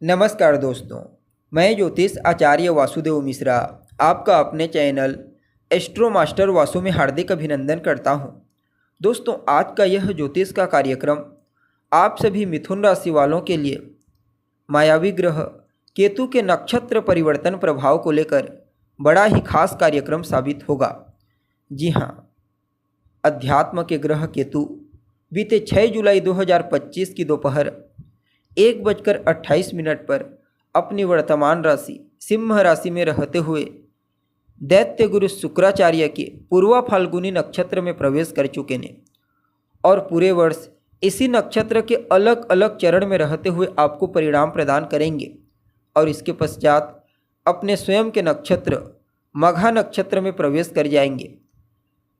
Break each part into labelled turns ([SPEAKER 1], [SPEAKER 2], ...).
[SPEAKER 1] नमस्कार दोस्तों, मैं ज्योतिष आचार्य वासुदेव मिश्रा आपका अपने चैनल एस्ट्रो मास्टर वासु में हार्दिक अभिनंदन करता हूं। दोस्तों, आज का यह ज्योतिष का कार्यक्रम आप सभी मिथुन राशि वालों के लिए मायावी ग्रह केतु के नक्षत्र परिवर्तन प्रभाव को लेकर बड़ा ही खास कार्यक्रम साबित होगा। जी हाँ, अध्यात्म के ग्रह केतु बीते 6 जुलाई 2025 की दोपहर 1:28 पर अपनी वर्तमान राशि सिंह राशि में रहते हुए दैत्य गुरु शुक्राचार्य के पूर्वा फाल्गुनी नक्षत्र में प्रवेश कर चुके ने और पूरे वर्ष इसी नक्षत्र के अलग अलग चरण में रहते हुए आपको परिणाम प्रदान करेंगे और इसके पश्चात अपने स्वयं के नक्षत्र मघा नक्षत्र में प्रवेश कर जाएंगे।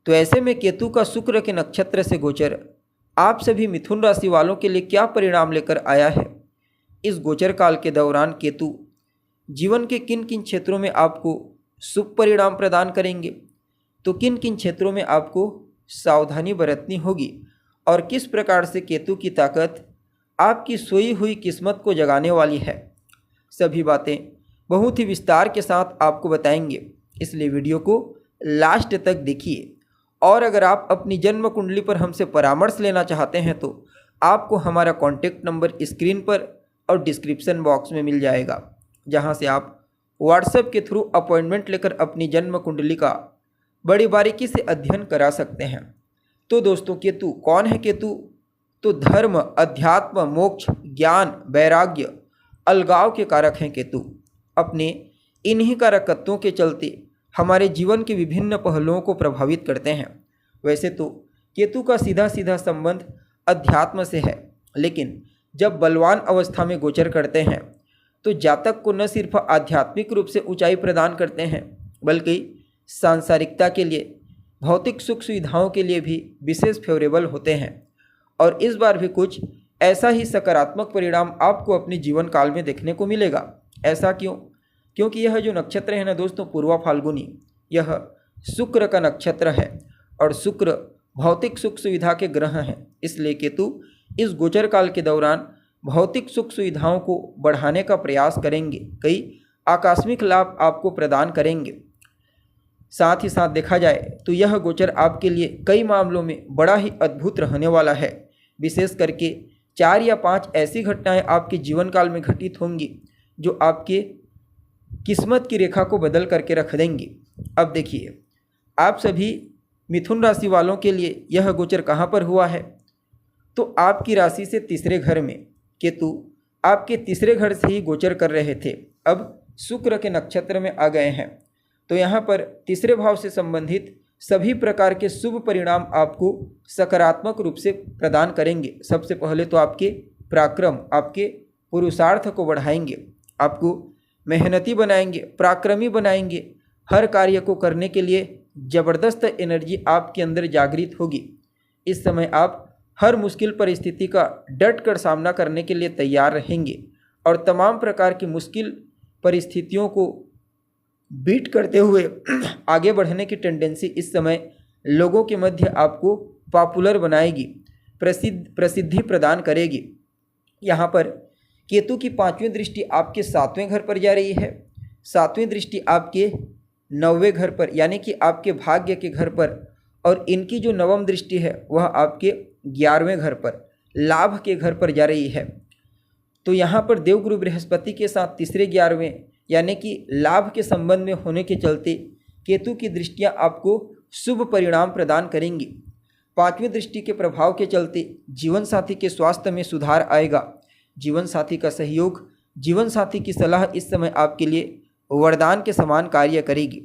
[SPEAKER 1] तो ऐसे में केतु का शुक्र के नक्षत्र से गोचर आप सभी मिथुन राशि वालों के लिए क्या परिणाम लेकर आया है। इस गोचर काल के दौरान केतु जीवन के किन किन क्षेत्रों में आपको शुभ परिणाम प्रदान करेंगे, तो किन किन क्षेत्रों में आपको सावधानी बरतनी होगी और किस प्रकार से केतु की ताकत आपकी सोई हुई किस्मत को जगाने वाली है, सभी बातें बहुत ही विस्तार के साथ आपको बताएंगे। इसलिए वीडियो को लास्ट तक देखिए और अगर आप अपनी जन्म कुंडली पर हमसे परामर्श लेना चाहते हैं तो आपको हमारा कॉन्टैक्ट नंबर स्क्रीन पर और डिस्क्रिप्शन बॉक्स में मिल जाएगा, जहां से आप व्हाट्सएप के थ्रू अपॉइंटमेंट लेकर अपनी जन्म कुंडली का बड़ी बारीकी से अध्ययन करा सकते हैं। तो दोस्तों, केतु कौन है? केतु तो धर्म, अध्यात्म, मोक्ष, ज्ञान, वैराग्य, अलगाव के कारक हैं। केतु अपने इन्हीं कारकत्वों के चलते हमारे जीवन के विभिन्न पहलुओं को प्रभावित करते हैं। वैसे तो केतु का सीधा सीधा संबंध अध्यात्म से है, लेकिन जब बलवान अवस्था में गोचर करते हैं तो जातक को न सिर्फ आध्यात्मिक रूप से ऊंचाई प्रदान करते हैं, बल्कि सांसारिकता के लिए, भौतिक सुख सुविधाओं के लिए भी विशेष फेवरेबल होते हैं। और इस बार भी कुछ ऐसा ही सकारात्मक परिणाम आपको अपने जीवन काल में देखने को मिलेगा। ऐसा क्यों? क्योंकि यह जो नक्षत्र है ना दोस्तों, पूर्वा फाल्गुनी, यह शुक्र का नक्षत्र है और शुक्र भौतिक सुख सुविधा के ग्रह हैं। इसलिए केतु इस गोचर काल के दौरान भौतिक सुख सुविधाओं को बढ़ाने का प्रयास करेंगे, कई आकस्मिक लाभ आपको प्रदान करेंगे। साथ ही साथ देखा जाए तो यह गोचर आपके लिए कई मामलों में बड़ा ही अद्भुत रहने वाला है। विशेष करके 4 या 5 ऐसी घटनाएं आपके जीवन काल में घटित होंगी जो आपके किस्मत की रेखा को बदल करके रख देंगी। अब देखिए, आप सभी मिथुन राशि वालों के लिए यह गोचर कहाँ पर हुआ है, तो आपकी राशि से तीसरे घर में केतु आपके तीसरे घर से ही गोचर कर रहे थे, अब शुक्र के नक्षत्र में आ गए हैं। तो यहाँ पर तीसरे भाव से संबंधित सभी प्रकार के शुभ परिणाम आपको सकारात्मक रूप से प्रदान करेंगे। सबसे पहले तो आपके पराक्रम, आपके पुरुषार्थ को बढ़ाएंगे, आपको मेहनती बनाएंगे, पराक्रमी बनाएंगे। हर कार्य को करने के लिए ज़बरदस्त एनर्जी आपके अंदर जागृत होगी। इस समय आप हर मुश्किल परिस्थिति का डट कर सामना करने के लिए तैयार रहेंगे और तमाम प्रकार की मुश्किल परिस्थितियों को बीट करते हुए आगे बढ़ने की टेंडेंसी इस समय लोगों के मध्य आपको पॉपुलर बनाएगी, प्रसिद्धि प्रदान करेगी। यहाँ पर केतु की 5वीं दृष्टि आपके 7वें घर पर जा रही है, 7वीं दृष्टि आपके 9वें घर पर यानी कि आपके भाग्य के घर पर, और इनकी जो 9वीं दृष्टि है वह आपके 11वें घर पर, लाभ के घर पर जा रही है। तो यहाँ पर देवगुरु बृहस्पति के साथ तीसरे 11वें यानी कि लाभ के संबंध में होने के चलते केतु की दृष्टियाँ आपको शुभ परिणाम प्रदान करेंगी। 5वीं दृष्टि के प्रभाव के चलते जीवन साथी के स्वास्थ्य में सुधार आएगा। जीवन साथी का सहयोग, जीवन साथी की सलाह इस समय आपके लिए वरदान के समान कार्य करेगी।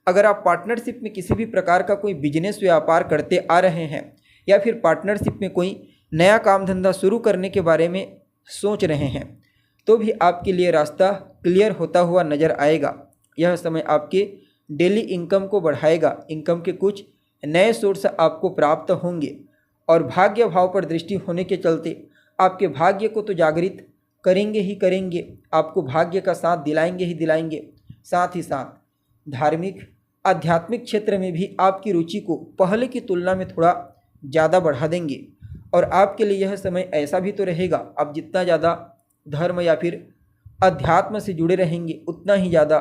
[SPEAKER 1] अगर आप पार्टनरशिप में किसी भी प्रकार का कोई बिजनेस व्यापार करते आ रहे हैं या फिर पार्टनरशिप में कोई नया काम धंधा शुरू करने के बारे में सोच रहे हैं, तो भी आपके लिए रास्ता क्लियर होता हुआ नज़र आएगा। यह समय आपके डेली इनकम को बढ़ाएगा, इनकम के कुछ नए सोर्स आपको प्राप्त होंगे और भाग्य भाव पर दृष्टि होने के चलते आपके भाग्य को तो जागृत करेंगे ही करेंगे, आपको भाग्य का साथ दिलाएंगे ही दिलाएंगे। साथ ही साथ धार्मिक, आध्यात्मिक क्षेत्र में भी आपकी रुचि को पहले की तुलना में थोड़ा ज़्यादा बढ़ा देंगे और आपके लिए यह समय ऐसा भी तो रहेगा, आप जितना ज़्यादा धर्म या फिर अध्यात्म से जुड़े रहेंगे, उतना ही ज़्यादा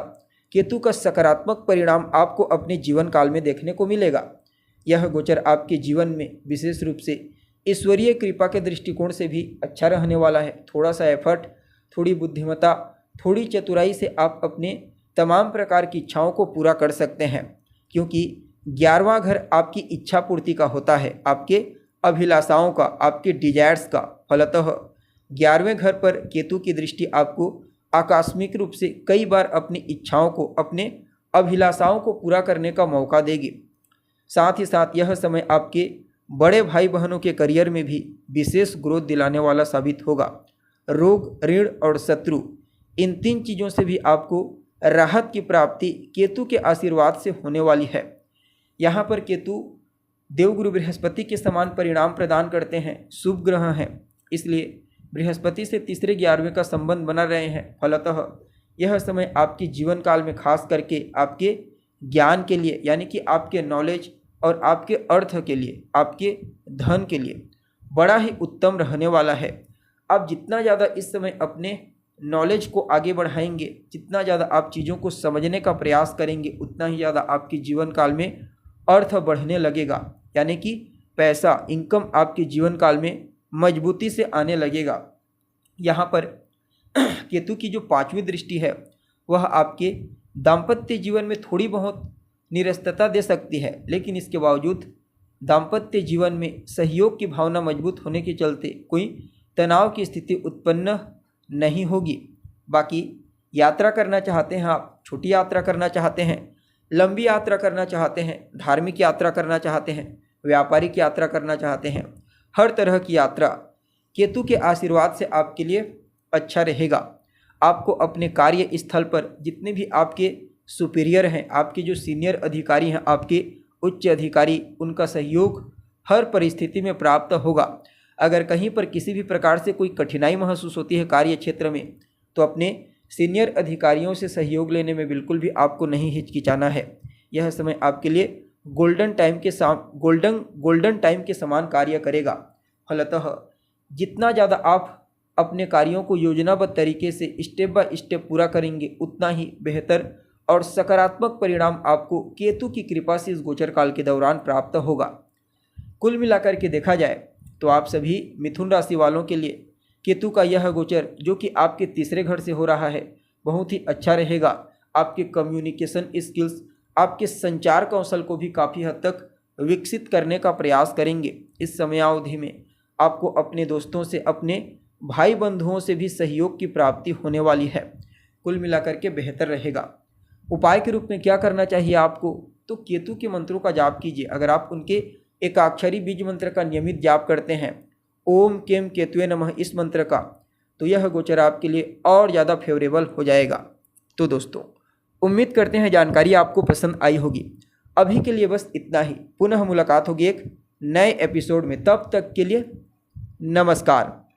[SPEAKER 1] केतु का सकारात्मक परिणाम आपको अपने जीवन काल में देखने को मिलेगा। यह गोचर आपके जीवन में विशेष रूप से ईश्वरीय कृपा के दृष्टिकोण से भी अच्छा रहने वाला है। थोड़ा सा एफर्ट, थोड़ी बुद्धिमत्ता, थोड़ी चतुराई से आप अपने तमाम प्रकार की इच्छाओं को पूरा कर सकते हैं, क्योंकि 11वां घर आपकी इच्छा पूर्ति का होता है, आपके अभिलाषाओं का, आपके डिजायर्स का। फलतः 11वें घर पर केतु की दृष्टि आपको आकस्मिक रूप से कई बार अपनी इच्छाओं को, अपने अभिलाषाओं को पूरा करने का मौका देगी। साथ ही साथ यह समय आपके बड़े भाई बहनों के करियर में भी विशेष ग्रोथ दिलाने वाला साबित होगा। रोग, ऋण और शत्रु, इन 3 चीज़ों से भी आपको राहत की प्राप्ति केतु के आशीर्वाद से होने वाली है। यहाँ पर केतु देवगुरु बृहस्पति के समान परिणाम प्रदान करते हैं, शुभ ग्रह हैं, इसलिए बृहस्पति से तीसरे 11वें का संबंध बना रहे हैं। फलतः यह समय आपके जीवन काल में खास करके आपके ज्ञान के लिए, यानी कि आपके नॉलेज और आपके अर्थ के लिए, आपके धन के लिए बड़ा ही उत्तम रहने वाला है। आप जितना ज़्यादा इस समय अपने नॉलेज को आगे बढ़ाएंगे, जितना ज़्यादा आप चीज़ों को समझने का प्रयास करेंगे, उतना ही ज़्यादा आपके जीवन काल में अर्थ बढ़ने लगेगा, यानी कि पैसा, इनकम आपके जीवन काल में मजबूती से आने लगेगा। यहाँ पर केतु की जो 5वीं दृष्टि है वह आपके दाम्पत्य जीवन में थोड़ी बहुत निरस्तता दे सकती है, लेकिन इसके बावजूद दाम्पत्य जीवन में सहयोग की भावना मजबूत होने के चलते कोई तनाव की स्थिति उत्पन्न नहीं होगी। बाकी यात्रा करना चाहते हैं आप, छोटी यात्रा करना चाहते हैं, लंबी यात्रा करना चाहते हैं, धार्मिक यात्रा करना चाहते हैं, व्यापारिक यात्रा करना चाहते हैं, हर तरह की यात्रा केतु के आशीर्वाद से आपके लिए अच्छा रहेगा। आपको अपने कार्य स्थल पर जितने भी आपके सुपीरियर हैं, आपके जो सीनियर अधिकारी हैं, आपके उच्च अधिकारी, उनका सहयोग हर परिस्थिति में प्राप्त होगा। अगर कहीं पर किसी भी प्रकार से कोई कठिनाई महसूस होती है कार्य क्षेत्र में, तो अपने सीनियर अधिकारियों से सहयोग लेने में बिल्कुल भी आपको नहीं हिचकिचाना है। यह समय आपके लिए गोल्डन टाइम के समान कार्य करेगा। फलतः जितना ज़्यादा आप अपने कार्यों को योजनाबद्ध तरीके से स्टेप बाय स्टेप पूरा करेंगे, उतना ही बेहतर और सकारात्मक परिणाम आपको केतु की कृपा से इस गोचर काल के दौरान प्राप्त होगा। कुल मिलाकर के देखा जाए तो आप सभी मिथुन राशि वालों के लिए केतु का यह गोचर, जो कि आपके तीसरे घर से हो रहा है, बहुत ही अच्छा रहेगा। आपके कम्युनिकेशन स्किल्स, आपके संचार कौशल को भी काफ़ी हद तक विकसित करने का प्रयास करेंगे। इस समयावधि में आपको अपने दोस्तों से, अपने भाई बंधुओं से भी सहयोग की प्राप्ति होने वाली है। कुल मिलाकर के बेहतर रहेगा। उपाय के रूप में क्या करना चाहिए आपको, तो केतु के मंत्रों का जाप कीजिए। अगर आप उनके एकाक्षरी बीज मंत्र का नियमित जाप करते हैं, ओम केम केतुवे नमः, इस मंत्र का, तो यह गोचर आपके लिए और ज़्यादा फेवरेबल हो जाएगा। तो दोस्तों, उम्मीद करते हैं जानकारी आपको पसंद आई होगी। अभी के लिए बस इतना ही। पुनः मुलाकात होगी एक नए एपिसोड में। तब तक के लिए नमस्कार।